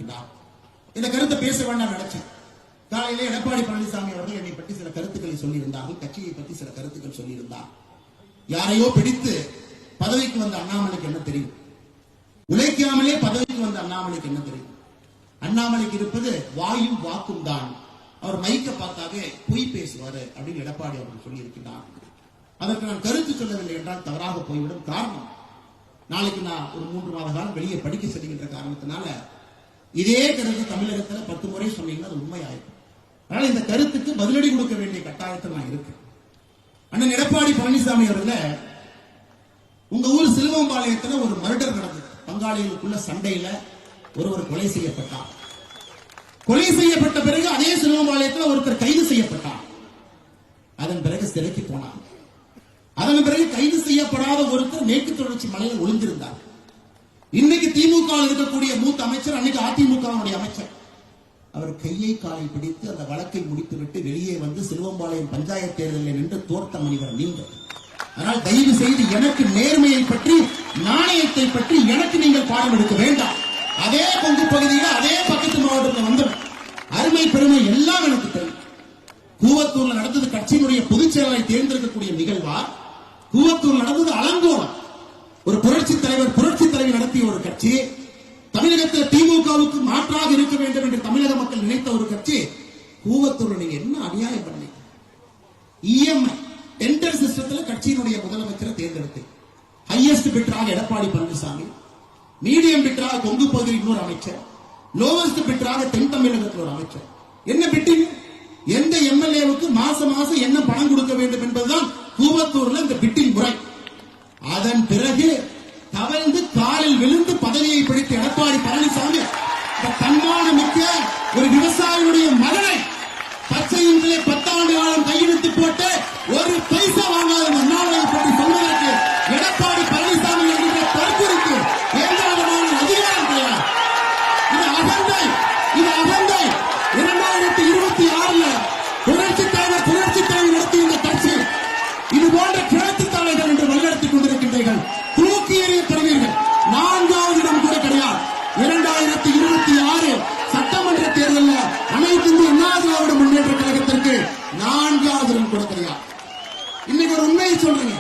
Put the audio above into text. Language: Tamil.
கொண்டிருக்கிறார். இந்த கருத்தை பேச வேண்டாம் நினைச்சேன். காலையிலே எடப்பாடி பழனிசாமி அவர்கள் என்னை பற்றி சில கருத்துக்களை சொல்லியிருந்தார்கள், கட்சியை பற்றி சில கருத்துக்கள் சொல்லியிருந்தார். யாரையோ பிடித்து பதவிக்கு வந்த அண்ணாமலைக்கு என்ன தெரியும், உழைக்காமலே பதவிக்கு வந்த அண்ணாமலைக்கு என்ன தெரியும்? அண்ணாமலைக்கு இருப்பது வாயும் வாக்கும் தான். அவர் மைக்க பார்த்தாவே பொய் பேசுவாரு அப்படின்னு எடப்பாடி அவர்கள் சொல்லியிருக்கிறார். அதற்கு நான் கருத்து சொல்லவில்லை என்றால் தவறாக போய்விடும். காரணம், நாளைக்கு நான் ஒரு 3 மாத காலம் வெளியே படிக்க செல்கின்ற காரணத்தினால இதே கருத்து தமிழகத்தில் 10 முறை சொன்னீங்கன்னா அது உண்மையாயிருக்கும். அதனால இந்த கருத்துக்கு பதிலடி கொடுக்க வேண்டிய கட்டாயத்தில் நான் இருக்கேன். அண்ணன் எடப்பாடி பழனிசாமி அவர்கள, உங்க ஊர் சிலுவம்பாளையத்தில் ஒரு மர்டர் நடந்தது. பங்காளிகளுக்குள்ள சண்டையில ஒருவர் கொலை செய்யப்பட்டார். கொலை செய்யப்பட்ட பிறகு அதே சிலுவம்பாளையத்தில் ஒருத்தர் கைது செய்யப்பட்டார். அதன் பிறகு சிறைக்கு போனார். அதன் பிறகு கைது செய்யப்படாத ஒருத்தர் மேற்கு தொடர்ச்சி மலையில் ஒளிந்திருந்தார். இன்னைக்கு திமுக இருக்கக்கூடிய மூத்த அமைச்சர், அன்னைக்கு அதிமுக அமைச்சர், அவர் கையை காலை பிடித்து அந்த வழக்கை முடித்துவிட்டு வெளியே வந்து சிலுவம்பாளையம் பஞ்சாயத்து தேர்தலில் நின்று தோற்ற மனிதர் நீங்கள். அதனால் தயவு செய்து எனக்கு நேர்மையை பற்றி, நாணயத்தை பற்றி எனக்கு நீங்கள் பாடம் எடுக்க வேண்டாம். அதே கொங்கு பகுதியில் அதே பக்கத்து மாவட்டத்தில் வந்து அருமை பெருமை எல்லாம் எனக்கு தெரியும். கூவத்தூர்ல நடந்தது கட்சியினுடைய பொதுச் செயலரை தேர்ந்தெடுக்கக்கூடிய நிகழ்வா? கூவத்தூர் நடந்தது அலங்கோலம். ஒரு புரட்சி தலைவர், புரட்சி தலைவி நடத்திய ஒரு கட்சி, தமிழகத்தில் திமுகவுக்கு மாற்றாக இருக்க வேண்டும் என்று தமிழக மக்கள் நினைத்த ஒரு கட்சி. கூவத்தூர் நீங்க என்ன அநியாயம் பண்ணீங்க? இஎம்ஐ டெண்டர் சிஸ்டத்தில் கட்சியினுடைய முதலமைச்சரை தேர்ந்தெடுத்து ஹையஸ்ட் பிட்டராக எடப்பாடி பழனிசாமி, மீடியம் பிட்டராக கொங்கு பகுதியில் இன்னொரு அமைச்சர், லோவஸ்ட் பிட்டராக தென் தமிழகத்தில் ஒரு அமைச்சர். என்ன பிட்டிங்? எந்த எம்எல்ஏவுக்கு மாசம் மாசம் என்ன பணம் கொடுக்க வேண்டும் என்பதுதான் கூவத்தூர்ல இந்த பிட்டிங் முறை. அதன் பிறகு தவழ்ந்து காலில் விழுந்து பதவியை பிடித்த எடப்பாடி பழனிசாமி தன்மானம் மிக்க ஒரு விவசாயியுடைய மகனை பச்சையிலே 10 ஆண்டு காலம் கையெழுத்து போட்டு ஒரு பைசா வாங்காத அண்ணாமலை பற்றி சொல்வதற்கு எடப்பாடி பழனிசாமி என்கிற தற்கொலைக்கு எந்த விதமான அதிகாரம் கிடையாது. இது அகந்தை, இது அகந்தை. 2026 புரட்சி தலைவர் நடத்தி இந்த கட்சி இது போன்ற கிழக்கு தலைவர் என்று வழிநடத்திக் கொண்டிருக்கின்றீர்கள். தூக்கி எறியப்படுவீர்கள். 4வது இடம் கூட கிடையாது. 2026 சட்டமன்ற தேர்தலில் அனைத்து இந்திய அண்ணா திராவிட முன்னேற்ற கழகத்திற்கு 4வது இடம் கூட கிடையாது. இன்னைக்கு ஒரு உண்மையை சொல்றேன்.